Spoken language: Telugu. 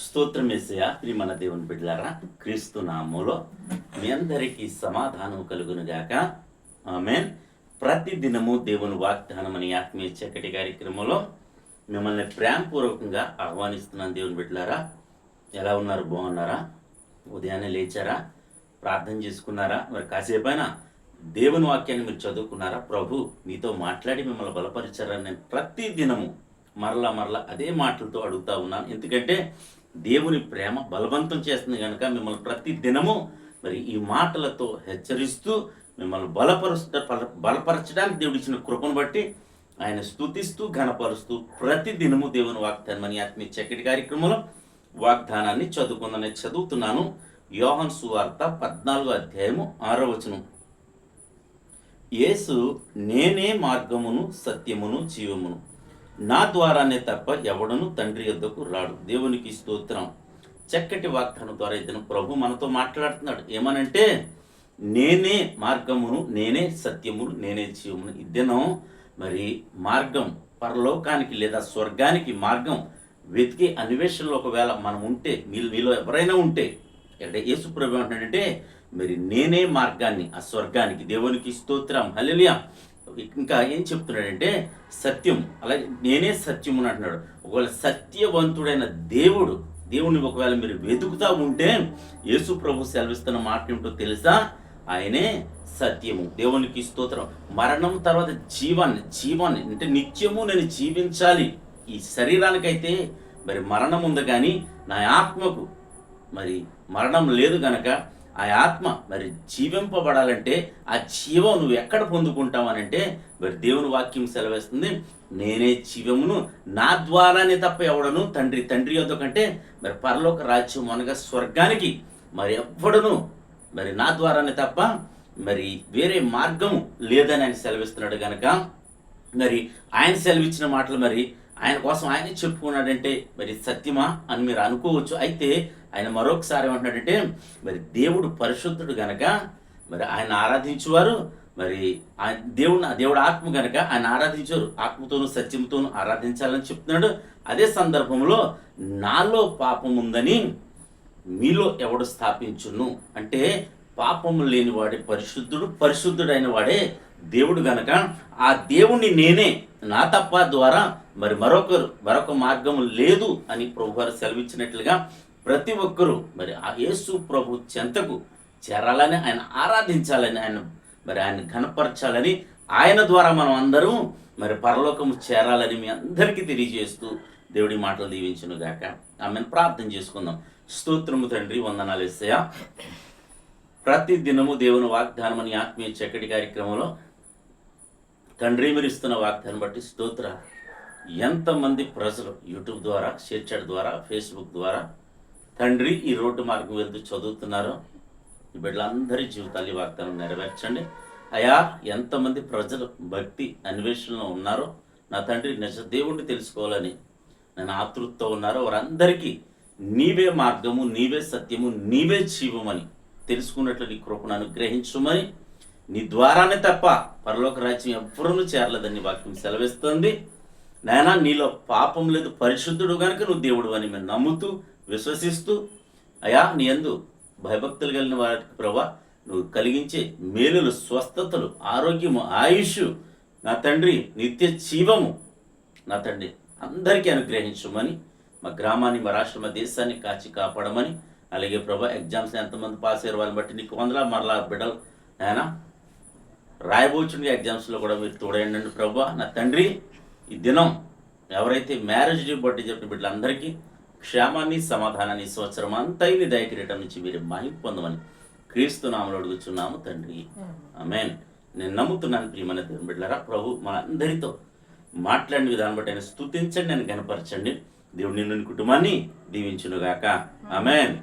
స్తోత్రం యేసయ్యా. ప్రియమైన దేవుని బిడ్డలారా, క్రీస్తు నామములో మీ అందరికీ సమాధానం కలుగును గాక. ఆమేన్. ప్రతి దినము దేవుని వాగ్దానం అనే ఆత్మీయ చక్కటి కార్యక్రమంలో మిమ్మల్ని ప్రేమపూర్వకంగా ఆహ్వానిస్తున్నాను. దేవుని బిడ్డలారా, ఎలా ఉన్నారు? బాగున్నారా? ఉదయాన్నే లేచారా? ప్రార్థన చేసుకున్నారా? మరి కాసేపైనా దేవుని వాక్యాన్ని మీరు చదువుకున్నారా? ప్రభు మీతో మాట్లాడి మిమ్మల్ని బలపరిచారని నేను ప్రతి దినము మరలా అదే మాటలతో అడుగుతా ఉన్నాను. ఎందుకంటే దేవుని ప్రేమ బలవంతం చేస్తుంది కనుక మిమ్మల్ని ప్రతి దినము మరి ఈ మాటలతో హెచ్చరిస్తూ మిమ్మల్ని బలపరచడానికి దేవుడు ఇచ్చిన కృపను బట్టి ఆయన స్తుతిస్తూ ఘనపరుస్తూ ప్రతి దినము దేవుని వాగ్దానం అని ఆత్మీయ చక్కటి కార్యక్రమంలో వాగ్దానాన్ని చదువుతున్నాను. యోహాను సువార్త 14వ అధ్యాయము 6వ వచనం. యేసు, నేనే మార్గమును సత్యమును జీవమును, నా ద్వారానే తప్ప ఎవడను తండ్రి యొద్దకు రాడు. దేవునికి స్తోత్రం. చక్కటి వాగ్దానం ద్వారా ఇద్దరు ప్రభు మనతో మాట్లాడుతున్నాడు. ఏమనంటే, నేనే మార్గమును, నేనే సత్యమును, నేనే జీవమును. ఇద్దరం మరి మార్గం, పరలోకానికి లేదా స్వర్గానికి మార్గం వెతికే అన్వేషణలో ఒకవేళ మనం ఉంటే, మీలో ఎవరైనా ఉంటే, అంటే యేసు ప్రభు అంటున్నాడంటే మరి నేనే మార్గాన్ని ఆ స్వర్గానికి. దేవునికి స్తోత్రం. హల్లెలూయా. ఇంకా ఏం చెప్తున్నాడంటే సత్యం, అలాగే నేనే సత్యమును అంటున్నాడు. ఒకవేళ సత్యవంతుడైన దేవుడిని ఒకవేళ మీరు వెతుకుతా ఉంటే యేసు ప్రభు సెలవిస్తున్న మాట ఏమిటో తెలుసా? ఆయనే సత్యము. దేవునికి స్తోత్రం. మరణం తర్వాత జీవాన్ని అంటే నిత్యము నేను జీవించాలి. ఈ శరీరానికైతే మరి మరణం ఉంది, కానీ నా ఆత్మకు మరి మరణం లేదు గనక ఆ ఆత్మ మరి జీవింపబడాలంటే ఆ జీవం నువ్వు ఎక్కడ పొందుకుంటావనంటే మరి దేవుని వాక్యం సెలవేస్తుంది, నేనే జీవమును, నా ద్వారానే తప్ప ఎవడను తండ్రి యొద్ద కంటే మరి పరలోక రాజ్యం అనగా స్వర్గానికి మరి ఎవ్వడును మరి నా ద్వారానే తప్ప మరి వేరే మార్గము లేదని ఆయన సెలవిస్తున్నాడు గనక మరి ఆయన సెలవిచ్చిన మాటలు మరి ఆయన కోసం ఆయనే చెప్పుకున్నాడంటే మరి సత్యమా అని మీరు అనుకోవచ్చు. అయితే ఆయన మరొకసారి ఏమంటున్నాడంటే మరి దేవుడు పరిశుద్ధుడు గనక మరి ఆయన ఆరాధించేవారు మరి దేవుడు ఆత్మ గనక ఆయన ఆరాధించారు, ఆత్మతోనూ సత్యంతోనూ ఆరాధించాలని చెప్తున్నాడు. అదే సందర్భంలో నాలో పాపం ఉందని మీలో ఎవడు స్థాపించును అంటే పాపము లేనివాడే పరిశుద్ధుడైన వాడే దేవుడు గనక ఆ దేవుణ్ణి నేనే, నా తప్ప ద్వారా మరి మరొక మార్గము లేదు అని ప్రభు వారు సెలవిచ్చినట్లుగా ప్రతి ఒక్కరూ మరి ఆ యేసు ప్రభు చెంతకు చేరాలని, ఆయన ఆరాధించాలని, ఆయన ఘనపరచాలని, ఆయన ద్వారా మనం అందరం మరి పరలోకము చేరాలని మీ అందరికీ తెలియజేస్తూ దేవుడి మాటలు దీవించును గాక. ఆమెను ప్రార్థన చేసుకుందాం. స్తోత్రము తండ్రి, వందనాలు యేసయ్యా. ప్రతి దినము దేవుని వాగ్దానం అని ఆత్మీయ చక్కటి కార్యక్రమంలో తండ్రి మీరు ఇస్తున్న వాగ్దానం బట్టి స్తోత్ర. ఎంతమంది ప్రజలు యూట్యూబ్ ద్వారా, షేర్ చాట్ ద్వారా, ఫేస్బుక్ ద్వారా తండ్రి ఈ రోడ్డు మార్గం వెళ్తూ చదువుతున్నారో ఈ బిడ్డలందరి జీవితాలు ఈ వాగ్దానం నెరవేర్చండి అయా. ఎంతమంది ప్రజలు భక్తి అన్వేషణలో ఉన్నారో నా తండ్రి నిజ దేవుణ్ణి తెలుసుకోవాలని నేను ఆతృతతో ఉన్నారో వారందరికీ నీవే మార్గము, నీవే సత్యము, నీవే జీవమని తెలుసుకున్నట్లు నీ కృపను అనుగ్రహించుమని, నీ ద్వారానే తప్ప పరలోక రాజ్యం ఎవ్వరూ చేరలేదని వాక్యం సెలవిస్తుంది. నాయనా, నీలో పాపం లేదు, పరిశుద్ధుడు కనుక నువ్వు దేవుడు అని మేము నమ్ముతూ విశ్వసిస్తూ అయా నీ యందు భయభక్తులు కలిగిన వారికి ప్రభా నువ్వు కలిగించే మేలులు, స్వస్థతలు, ఆరోగ్యము, ఆయుష్ నా తండ్రి నిత్య జీవము నా తండ్రి అందరికీ అనుగ్రహించమని, మా గ్రామాన్ని, మా రాష్ట్ర, మా దేశాన్ని కాచి కాపాడమని, అలాగే ప్రభా ఎగ్జామ్స్ ఎంతమంది పాస్ అయ్యారు వాళ్ళని బట్టి నీకు వందలా మరలా బిడ్డలు నాయన రాయబోచుండే ఎగ్జామ్స్లో కూడా మీరు తోడేయండి ప్రభా నా తండ్రి. ఈ దినం ఎవరైతే మ్యారేజ్ డే బట్టి చెప్పిన బిడ్డలందరికీ క్షేమాన్ని, సమాధానాన్ని, సంవత్సరం అంతా నీ దయకిరీటం నుంచి మీరు మహిమ పొందమని క్రీస్తు నామములో అడుగుచున్నాము తండ్రి. ఆమేన్. నేను నమ్ముతున్నాను ప్రియమైన దేవుని బిడ్డలారా, ప్రభు మన అందరితో మాట్లాడిన విధానం బట్టి ఆయన స్తుతించండి, నేను కనపరచండి. దేవుడు నిన్ను కుటుంబాన్ని దీవించునుగాక. ఆమేన్.